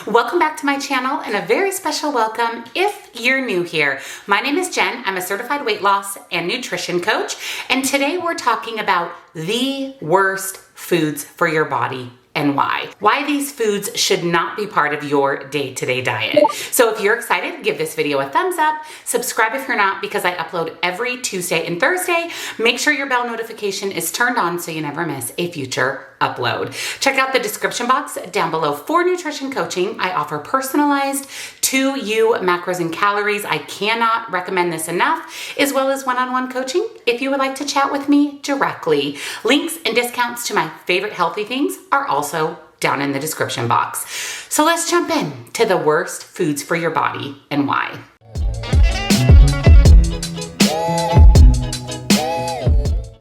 Welcome back to my channel and a very special welcome if you're new here. My name is Jen. I'm a certified weight loss and nutrition coach, and today we're talking about the worst foods for your body and why. Why these foods should not be part of your day-to-day diet. So if you're excited, give this video a thumbs up, subscribe if you're not, because I upload every Tuesday and Thursday. Make sure your bell notification is turned on so you never miss a future upload. Check out the description box down below for nutrition coaching. I offer personalized to you macros and calories. I cannot recommend this enough, as well as one-on-one coaching if you would like to chat with me directly. Links and discounts to my favorite healthy things are also down in the description box. So let's jump in to the worst foods for your body and why.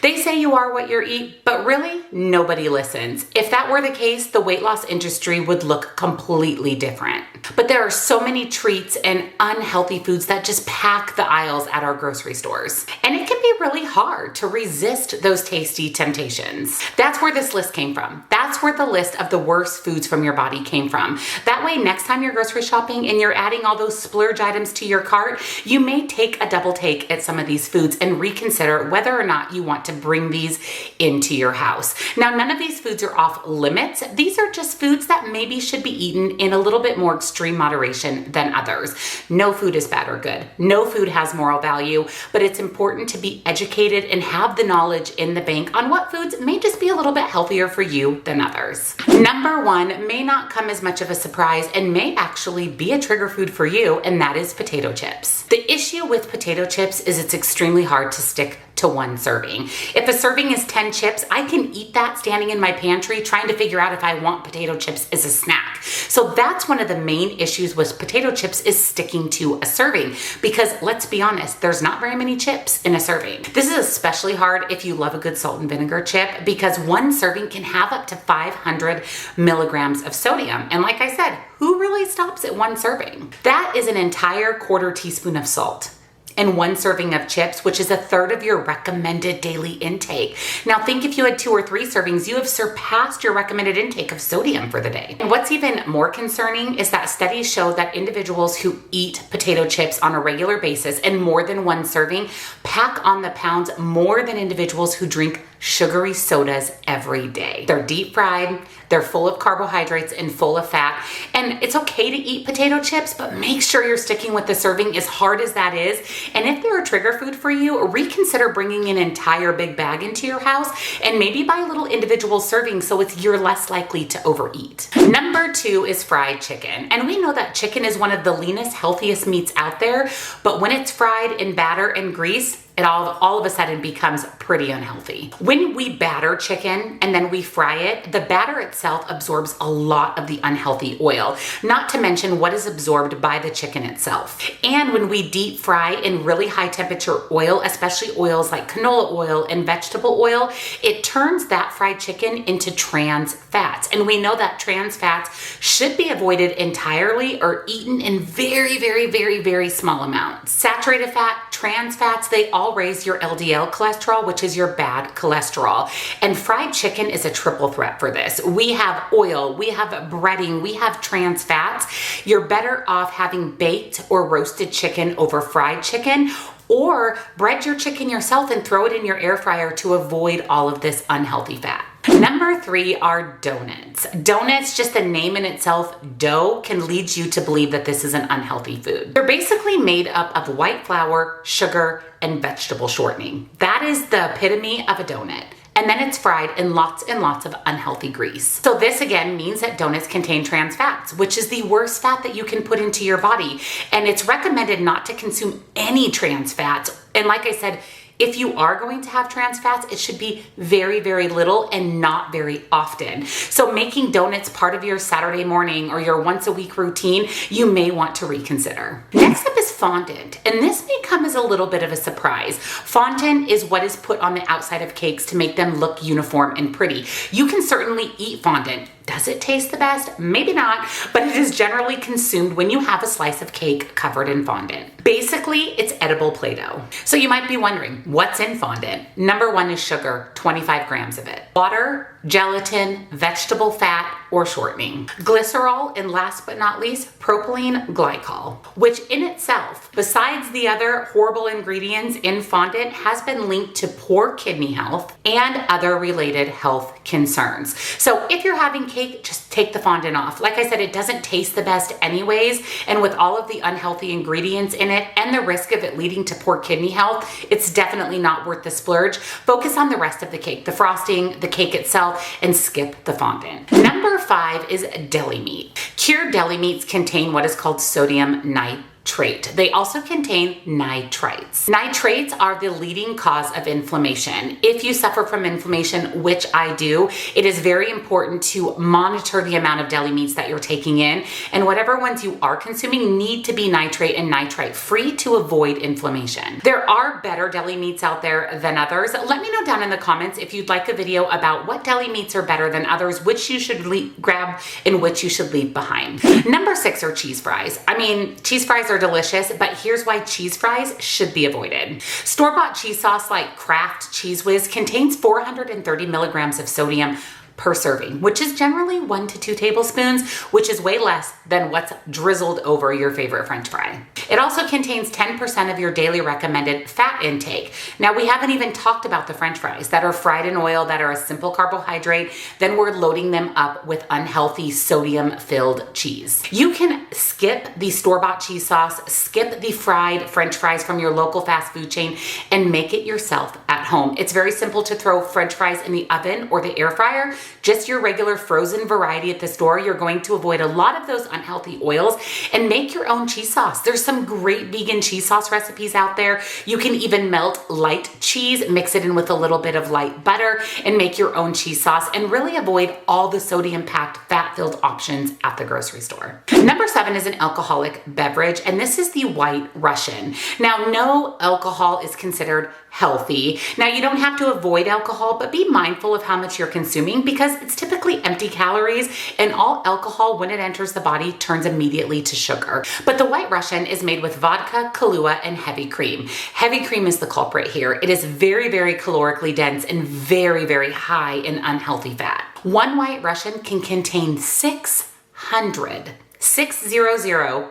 They say you are what you eat, but really nobody listens. If that were the case, the weight loss industry would look completely different. But there are so many treats and unhealthy foods that just pack the aisles at our grocery stores. And it can be really hard to resist those tasty temptations. That's where this list came from. That's where the list of the worst foods from your body came from. That way, next time you're grocery shopping and you're adding all those splurge items to your cart, you may take a double take at some of these foods and reconsider whether or not you want to bring these into your house. Now, none of these foods are off limits. These are just foods that maybe should be eaten in a little bit more extreme moderation than others. No food is bad or good. No food has moral value, but it's important to be educated and have the knowledge in the bank on what foods may just be a little bit healthier for you than others. Number one may not come as much of a surprise and may actually be a trigger food for you, and that is potato chips. The issue with potato chips is it's extremely hard to stick to one serving. If a serving is 10 chips, I can eat that standing in my pantry trying to figure out if I want potato chips as a snack. So that's one of the main issues with potato chips, is sticking to a serving, because let's be honest, there's not very many chips in a serving. This is especially hard if you love a good salt and vinegar chip, because one serving can have up to 500 milligrams of sodium. And like I said, who really stops at one serving? That is an entire quarter teaspoon of salt and one serving of chips, which is a third of your recommended daily intake. Now think if you had 2 or 3 servings, you have surpassed your recommended intake of sodium for the day. And what's even more concerning is that studies show that individuals who eat potato chips on a regular basis and more than one serving pack on the pounds more than individuals who drink sugary sodas every day. They're deep fried, they're full of carbohydrates and full of fat. And it's okay to eat potato chips, but make sure you're sticking with the serving, as hard as that is. And if they're a trigger food for you, reconsider bringing an entire big bag into your house and maybe buy little individual servings so you're less likely to overeat. Number 2 is fried chicken. And we know that chicken is one of the leanest, healthiest meats out there, but when it's fried in batter and grease, it all of a sudden becomes pretty unhealthy. When we batter chicken and then we fry it, the batter itself absorbs a lot of the unhealthy oil, not to mention what is absorbed by the chicken itself. And when we deep fry in really high temperature oil, especially oils like canola oil and vegetable oil, it turns that fried chicken into trans fats. And we know that trans fats should be avoided entirely or eaten in very, very, very, very small amounts. Saturated fat, trans fats, they all raise your LDL cholesterol, which is your bad cholesterol. And fried chicken is a triple threat for this. We have oil, we have breading, we have trans fats. You're better off having baked or roasted chicken over fried chicken, or bread your chicken yourself and throw it in your air fryer to avoid all of this unhealthy fat. Number 3 are donuts. Donuts, just the name in itself, dough, can lead you to believe that this is an unhealthy food. They're basically made up of white flour, sugar, and vegetable shortening. That is the epitome of a donut. And then it's fried in lots and lots of unhealthy grease. So this again means that donuts contain trans fats, which is the worst fat that you can put into your body. And it's recommended not to consume any trans fats. And like I said, if you are going to have trans fats, it should be very, very little and not very often. So making donuts part of your Saturday morning or your once a week routine, you may want to reconsider. Next up is fondant, and this may come as a little bit of a surprise. Fondant is what is put on the outside of cakes to make them look uniform and pretty. You can certainly eat fondant. Does it taste the best? Maybe not, but it is generally consumed when you have a slice of cake covered in fondant. Basically, it's edible Play-Doh. So you might be wondering, what's in fondant? Number one is sugar, 25 grams of it. Water, gelatin, vegetable fat, or shortening. Glycerol, and last but not least, propylene glycol, which in itself, besides the other horrible ingredients in fondant, has been linked to poor kidney health and other related health concerns. So if you're having cake, just take the fondant off. Like I said, it doesn't taste the best anyways, and with all of the unhealthy ingredients in it and the risk of it leading to poor kidney health, it's definitely not worth the splurge. Focus on the rest of the cake, the frosting, the cake itself, and skip the fondant. Number 5 is deli meat. Cured deli meats contain what is called sodium nitrate. They also contain nitrites. Nitrates are the leading cause of inflammation. If you suffer from inflammation, which I do, it is very important to monitor the amount of deli meats that you're taking in, and whatever ones you are consuming need to be nitrate and nitrite free to avoid inflammation. There are better deli meats out there than others. Let me know down in the comments if you'd like a video about what deli meats are better than others, which you should grab and which you should leave behind. Number 6 are cheese fries. I mean, cheese fries are delicious, but here's why cheese fries should be avoided. Store-bought cheese sauce like Kraft Cheese Whiz contains 430 milligrams of sodium per serving, which is generally 1 to 2 tablespoons, which is way less than what's drizzled over your favorite French fry. It also contains 10% of your daily recommended fat intake. Now, we haven't even talked about the French fries that are fried in oil, that are a simple carbohydrate, then we're loading them up with unhealthy sodium-filled cheese. You can skip the store-bought cheese sauce, skip the fried French fries from your local fast food chain, and make it yourself at home. It's very simple to throw French fries in the oven or the air fryer. Just your regular frozen variety at the store. You're going to avoid a lot of those unhealthy oils and make your own cheese sauce. There's some great vegan cheese sauce recipes out there. You can even melt light cheese, mix it in with a little bit of light butter, and make your own cheese sauce and really avoid all the sodium-packed, fat-filled options at the grocery store. Number 7 is an alcoholic beverage, and this is the White Russian. Now, no alcohol is considered healthy. Now, you don't have to avoid alcohol, but be mindful of how much you're consuming because it's typically empty calories, and all alcohol, when it enters the body, turns immediately to sugar. But the White Russian is made with vodka, Kahlua, and heavy cream. Heavy cream is the culprit here. It is very, very calorically dense and very, very high in unhealthy fat. One White Russian can contain 600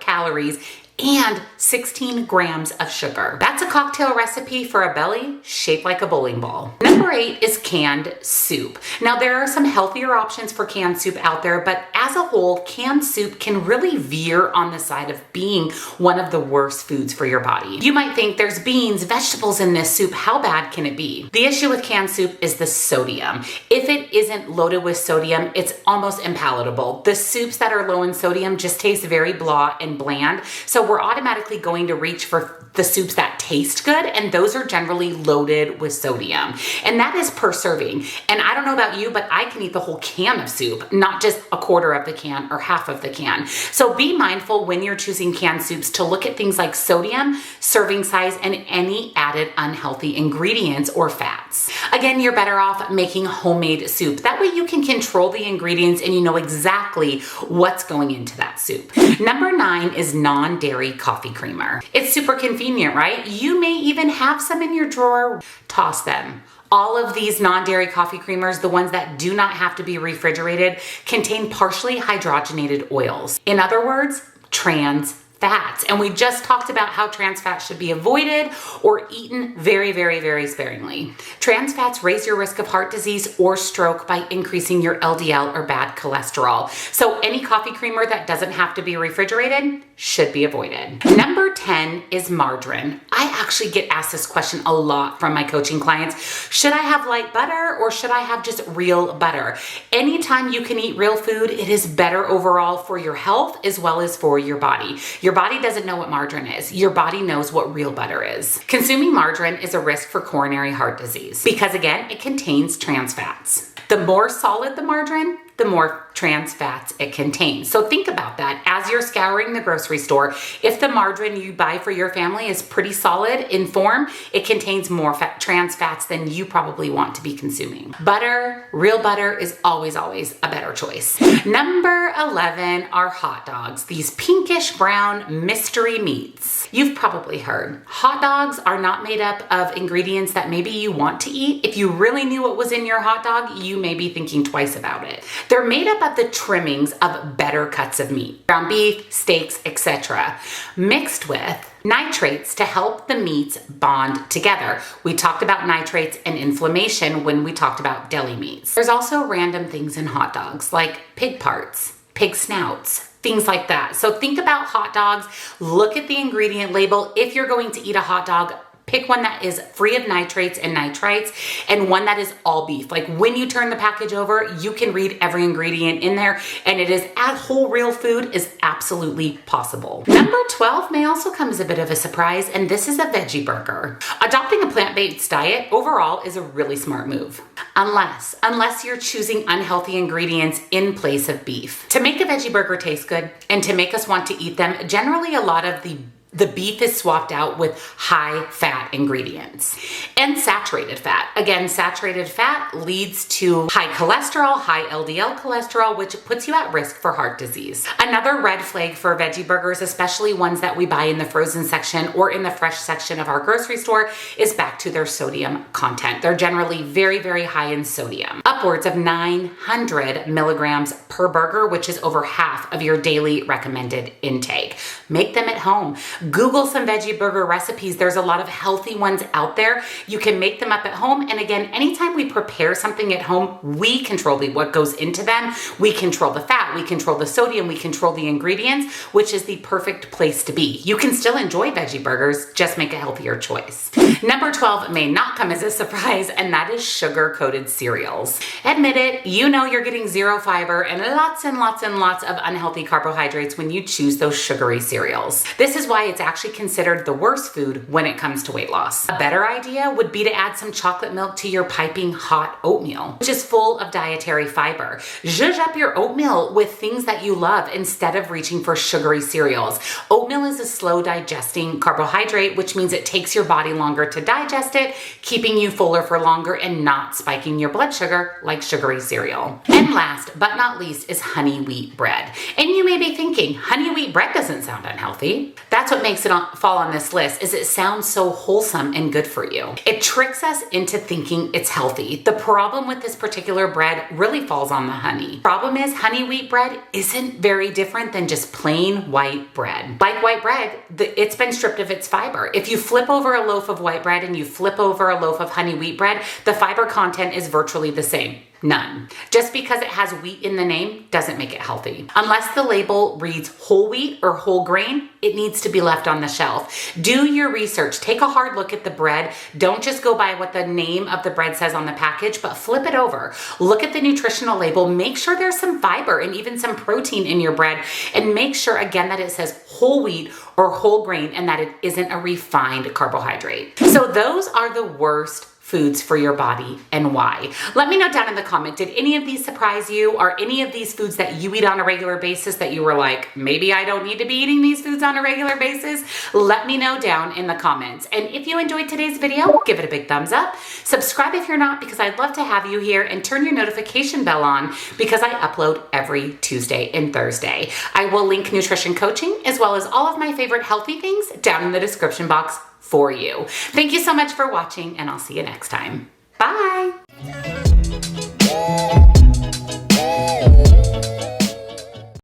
calories and 16 grams of sugar. That's a cocktail recipe for a belly shaped like a bowling ball. Number 8 is canned soup. Now, there are some healthier options for canned soup out there, but as a whole, canned soup can really veer on the side of being one of the worst foods for your body. You might think there's beans, vegetables in this soup. How bad can it be? The issue with canned soup is the sodium. If it isn't loaded with sodium, it's almost impalatable. The soups that are low in sodium just taste very blah and bland. So we're automatically going to reach for the soups that taste good, and those are generally loaded with sodium. And that is per serving. And I don't know about you, but I can eat the whole can of soup, not just a quarter of the can or half of the can. So be mindful when you're choosing canned soups to look at things like sodium, serving size, and any added unhealthy ingredients or fats. Again, you're better off making homemade soup. That way you can control the ingredients and you know exactly what's going into that soup. Number 9 is non-dairy coffee creamer. It's super convenient, right? You may even have some in your drawer. Toss them. All of these non-dairy coffee creamers, the ones that do not have to be refrigerated, contain partially hydrogenated oils. In other words, trans fats. And we just talked about how trans fats should be avoided or eaten very, very, very sparingly. Trans fats raise your risk of heart disease or stroke by increasing your LDL or bad cholesterol. So any coffee creamer that doesn't have to be refrigerated should be avoided. Number 10 is margarine. I actually get asked this question a lot from my coaching clients. Should I have light butter or should I have just real butter? Anytime you can eat real food, it is better overall for your health as well as for your body. Your body doesn't know what margarine is. Your body knows what real butter is. Consuming margarine is a risk for coronary heart disease because, again, it contains trans fats. The more solid the margarine, the more trans fats it contains. So think about that as you're scouring the grocery store. If the margarine you buy for your family is pretty solid in form, it contains more trans fats than you probably want to be consuming. Butter, real butter, is always a better choice. Number 11 are hot dogs, these pinkish brown mystery meats. You've probably heard hot dogs are not made up of ingredients that maybe you want to eat. If you really knew what was in your hot dog, you may be thinking twice about it. They're made up of the trimmings of better cuts of meat, ground beef, steaks, etc., mixed with nitrates to help the meats bond together. We talked about nitrates and inflammation when we talked about deli meats. There's also random things in hot dogs like pig parts, pig snouts, things like that. So think about hot dogs, look at the ingredient label. If you're going to eat a hot dog, pick one that is free of nitrates and nitrites and one that is all beef. Like when you turn the package over, you can read every ingredient in there and it is as whole real food is absolutely possible. Number 12 may also come as a bit of a surprise, and this is a veggie burger. Adopting a plant-based diet overall is a really smart move. Unless you're choosing unhealthy ingredients in place of beef. To make a veggie burger taste good and to make us want to eat them, generally a lot of the beef is swapped out with high fat ingredients and saturated fat. Again, saturated fat leads to high cholesterol, high LDL cholesterol, which puts you at risk for heart disease. Another red flag for veggie burgers, especially ones that we buy in the frozen section or in the fresh section of our grocery store, is back to their sodium content. They're generally very high in sodium, upwards of 900 milligrams per burger, which is over half of your daily recommended intake. Make them at home. Google some veggie burger recipes. There's a lot of healthy ones out there. You can make them up at home. And again, anytime we prepare something at home, we control what goes into them. We control the fat, we control the sodium, we control the ingredients, which is the perfect place to be. You can still enjoy veggie burgers, just make a healthier choice. Number 12 may not come as a surprise, and that is sugar-coated cereals. Admit it, you know you're getting zero fiber and lots of unhealthy carbohydrates when you choose those sugary cereals. This is why it's actually considered the worst food when it comes to weight loss. A better idea would be to add some chocolate milk to your piping hot oatmeal, which is full of dietary fiber. Zhuzh up your oatmeal with things that you love instead of reaching for sugary cereals. Oatmeal is a slow digesting carbohydrate, which means it takes your body longer to digest it, keeping you fuller for longer and not spiking your blood sugar like sugary cereal. And last but not least is honey wheat bread. And you may be thinking, honey wheat bread doesn't sound unhealthy. That's what makes it fall on this list, is it sounds so wholesome and good for you. It tricks us into thinking it's healthy. The problem with this particular bread really falls on the honey. Problem is, honey wheat bread isn't very different than just plain white bread. Like white bread, it's been stripped of its fiber. If you flip over a loaf of white bread and you flip over a loaf of honey wheat bread, the fiber content is virtually the same. None. Just because it has wheat in the name doesn't make it healthy. Unless the label reads whole wheat or whole grain, it needs to be left on the shelf. Do your research. Take a hard look at the bread. Don't just go by what the name of the bread says on the package, but flip it over. Look at the nutritional label. Make sure there's some fiber and even some protein in your bread, and make sure again that it says whole wheat or whole grain and that it isn't a refined carbohydrate. So those are the worst foods for your body and why. Let me know down in the comment, did any of these surprise you? Are any of these foods that you eat on a regular basis that you were like, maybe I don't need to be eating these foods on a regular basis? Let me know down in the comments. And if you enjoyed today's video, give it a big thumbs up. Subscribe if you're not, because I'd love to have you here, and turn your notification bell on because I upload every Tuesday and Thursday. I will link nutrition coaching as well as all of my favorite healthy things down in the description box for you. Thank you so much for watching, and I'll see you next time. Bye.